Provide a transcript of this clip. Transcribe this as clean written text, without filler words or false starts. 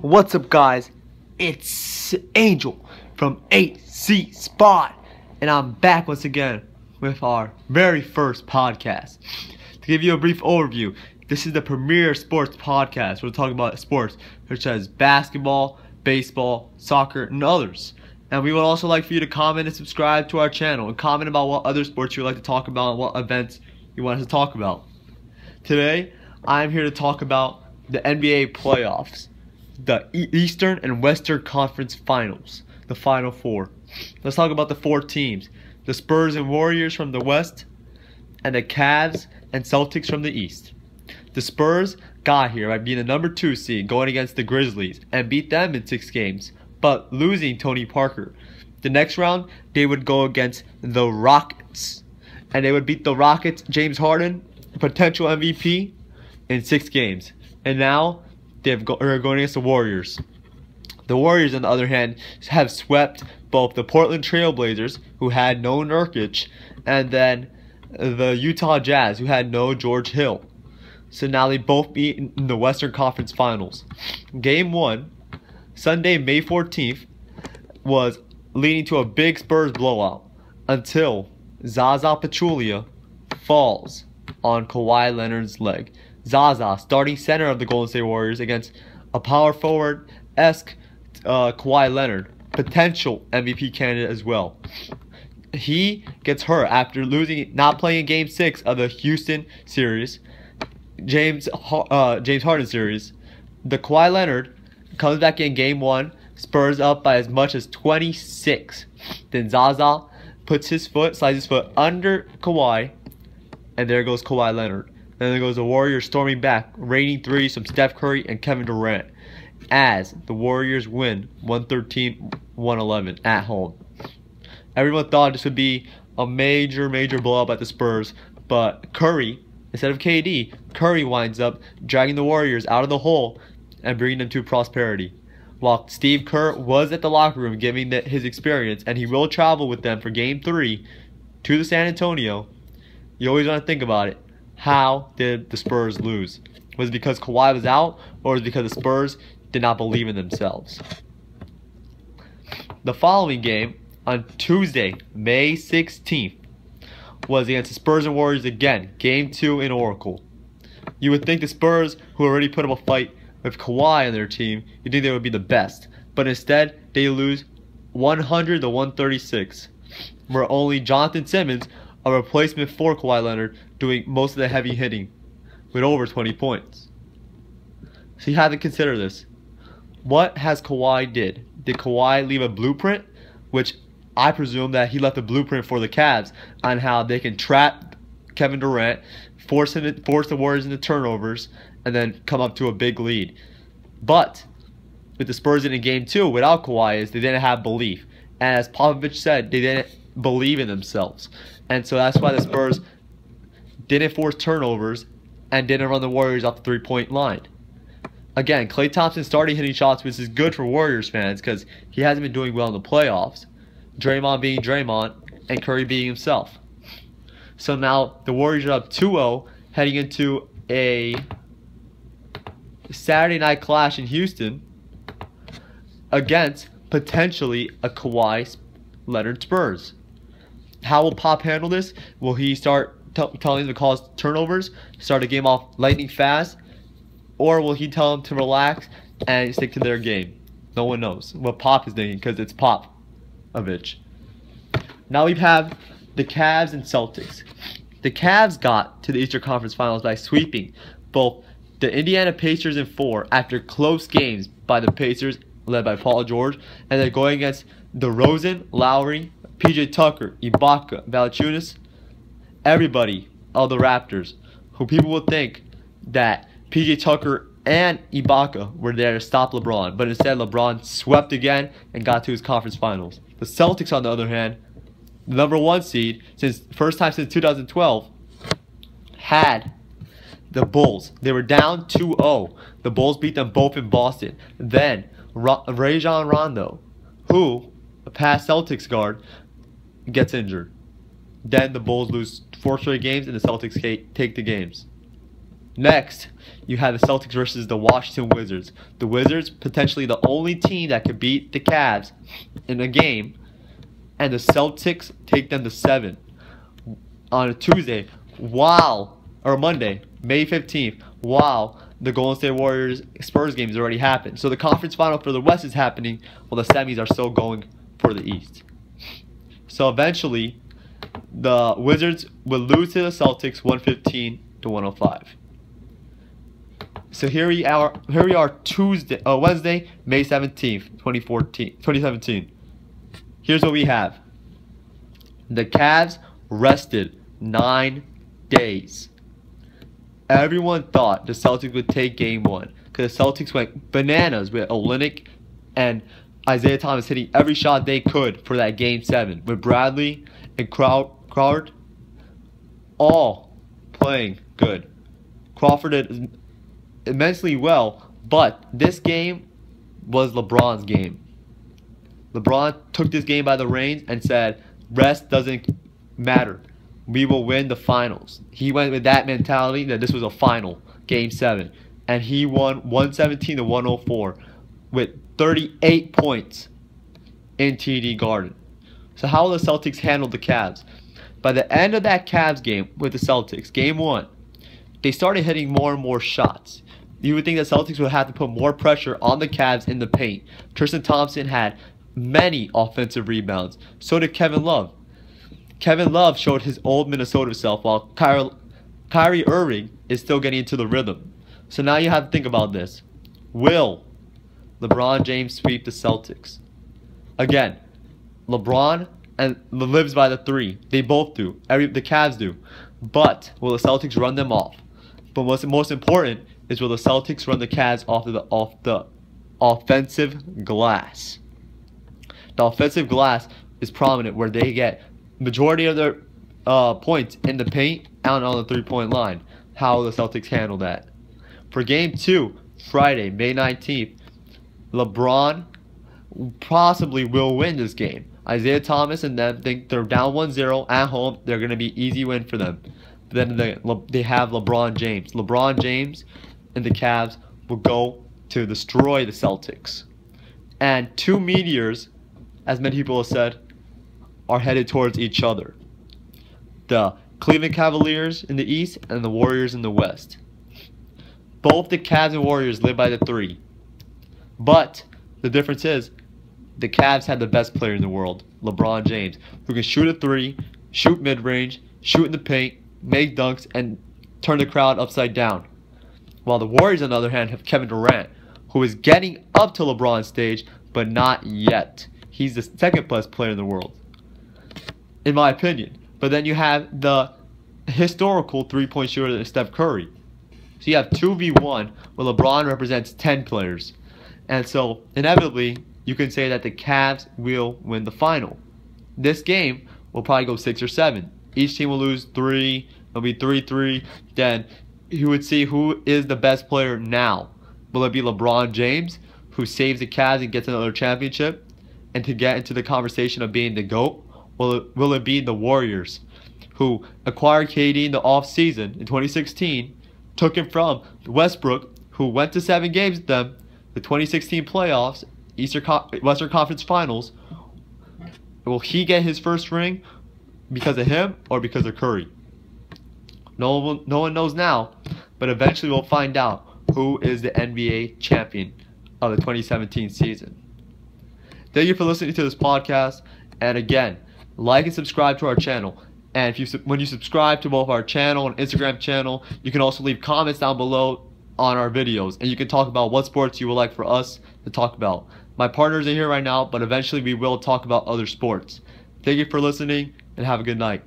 What's up, guys? It's Angel from AC Spot, and I'm back once again with our very first podcast. To give you a brief overview, this is the premier sports podcast. We're talking about sports such as basketball, baseball, soccer, and others. And we would also like for you to comment and subscribe to our channel and comment about what other sports you would like to talk about and what events you want us to talk about. Today, I'm here to talk about the NBA playoffs, the Eastern and Western Conference Finals, the Final Four. Let's talk about the four teams: the Spurs and Warriors from the West, and the Cavs and Celtics from the East. The Spurs got here by being the number 2 seed going against the Grizzlies and beat them in 6 games, but losing Tony Parker. The next round, they would go against the Rockets, and they would beat the Rockets, James Harden, potential MVP, in 6 games. And now they're going against the Warriors. The Warriors, on the other hand, have swept both the Portland Trail Blazers, who had no Nurkic, and then the Utah Jazz, who had no George Hill. So now they both beat in the Western Conference Finals. Game 1, Sunday, May 14th, was leading to a big Spurs blowout until Zaza Pachulia falls on Kawhi Leonard's leg. Zaza, starting center of the Golden State Warriors, against a power forward-esque Kawhi Leonard, potential MVP candidate as well. He gets hurt after not playing Game 6 of the Houston series, James Harden series. The Kawhi Leonard comes back in Game 1, Spurs up by as much as 26. Then Zaza slides his foot under Kawhi, and there goes Kawhi Leonard. Then there goes the Warriors storming back, raining threes from Steph Curry and Kevin Durant, as the Warriors win 113-111 at home. Everyone thought this would be a major blow up at the Spurs, but Curry, instead of KD, Curry winds up dragging the Warriors out of the hole and bringing them to prosperity. While Steve Kerr was at the locker room giving his experience, and he will travel with them for Game 3 to the San Antonio, you always want to think about it. How did the Spurs lose? Was it because Kawhi was out, or was it because the Spurs did not believe in themselves? The following game, on Tuesday, May 16th, was against the Spurs and Warriors again, Game 2 in Oracle. You would think the Spurs, who already put up a fight with Kawhi on their team, you'd think they would be the best. But instead, they lose 100-136, where only Jonathan Simmons, a replacement for Kawhi Leonard, doing most of the heavy hitting with over 20 points. So you have to consider this. What has Kawhi did? Did Kawhi leave a blueprint? Which I presume that he left a blueprint for the Cavs on how they can trap Kevin Durant, force the Warriors into turnovers, and then come up to a big lead. But with the Spurs in Game 2 without Kawhi, they didn't have belief. And as Popovich said, they didn't believe in themselves. And so that's why the Spurs didn't force turnovers and didn't run the Warriors off the three-point line. Again, Klay Thompson started hitting shots, which is good for Warriors fans because he hasn't been doing well in the playoffs. Draymond being Draymond and Curry being himself. So now the Warriors are up 2-0 heading into a Saturday night clash in Houston against potentially a Kawhi Leonard Spurs. How will Pop handle this? Will he start telling them to cause turnovers, start a game off lightning fast, or will he tell them to relax and stick to their game? No one knows what Pop is thinking because it's Popovich. Now we have the Cavs and Celtics. The Cavs got to the Eastern Conference Finals by sweeping both the Indiana Pacers in 4 after close games by the Pacers, led by Paul George, and then going against DeRozan, Lowry, PJ Tucker, Ibaka, Valanciunas, everybody, all the Raptors, who people would think that PJ Tucker and Ibaka were there to stop LeBron, but instead LeBron swept again and got to his conference finals. The Celtics, on the other hand, the number 1 seed, first time since 2012, had the Bulls. They were down 2-0. The Bulls beat them both in Boston. Then Rajon Rondo, who, a past Celtics guard, gets injured. Then the Bulls lose 4 straight games and the Celtics take the games. Next, you have the Celtics versus the Washington Wizards. The Wizards, potentially the only team that could beat the Cavs in a game, and the Celtics take them to 7 on a Tuesday, or Monday, May 15th, while the Golden State Warriors Spurs game has already happened. So the conference final for the West is happening, while the semis are still going for the East. So eventually, the Wizards will lose to the Celtics 115 to 105. So here we are Wednesday, May 17th, 2017. Here's what we have. The Cavs rested 9 days. Everyone thought the Celtics would take game 1 because the Celtics went bananas with Olynyk and Isaiah Thomas hitting every shot they could for that game 7 with Bradley and Crawford all playing good. Crawford did immensely well, but this game was LeBron's game. LeBron took this game by the reins and said, rest doesn't matter. We will win the finals. He went with that mentality that this was a final, game 7. And he won 117 to 104 with 38 points in TD Garden. So how will the Celtics handle the Cavs? By the end of that Cavs game with the Celtics, game 1, they started hitting more and more shots. You would think the Celtics would have to put more pressure on the Cavs in the paint. Tristan Thompson had many offensive rebounds. So did Kevin Love. Kevin Love showed his old Minnesota self, while Kyrie Irving is still getting into the rhythm. So now you have to think about this. Will LeBron James sweep the Celtics? Again, LeBron lives by the 3. They both do. The Cavs do. But will the Celtics run them off? But what's most important is will the Celtics run the Cavs off the offensive glass? The offensive glass is prominent where they get majority of their points in the paint and on the 3-point line. How will the Celtics handle that? For game 2, Friday, May 19th, LeBron possibly will win this game. Isaiah Thomas and them think they're down 1-0 at home. They're going to be easy win for them. Then they have LeBron James. LeBron James and the Cavs will go to destroy the Celtics. And 2 meteors, as many people have said, are headed towards each other. The Cleveland Cavaliers in the East and the Warriors in the West. Both the Cavs and Warriors live by the 3. But the difference is the Cavs had the best player in the world, LeBron James, who can shoot a 3, shoot mid-range, shoot in the paint, make dunks, and turn the crowd upside down. While the Warriors, on the other hand, have Kevin Durant, who is getting up to LeBron's stage, but not yet. He's the second best player in the world, in my opinion. But then you have the historical 3-point shooter, Steph Curry. So you have 2v1, where LeBron represents 10 players. And so, inevitably, you can say that the Cavs will win the final. This game will probably go 6 or 7. Each team will lose 3. It'll be 3-3. Then you would see who is the best player now. Will it be LeBron James, who saves the Cavs and gets another championship, and to get into the conversation of being the GOAT? Will it be the Warriors, who acquired KD in the offseason in 2016, took him from Westbrook, who went to 7 games with them, the 2016 playoffs, Western Conference Finals? Will he get his first ring because of him or because of Curry? No one knows now, but eventually we'll find out who is the NBA champion of the 2017 season. Thank you for listening to this podcast, and again, like and subscribe to our channel. And when you subscribe to both our channel and Instagram channel, you can also leave comments down below on our videos, and you can talk about what sports you would like for us to talk about. My partners are here right now, but eventually we will talk about other sports. Thank you for listening, and have a good night.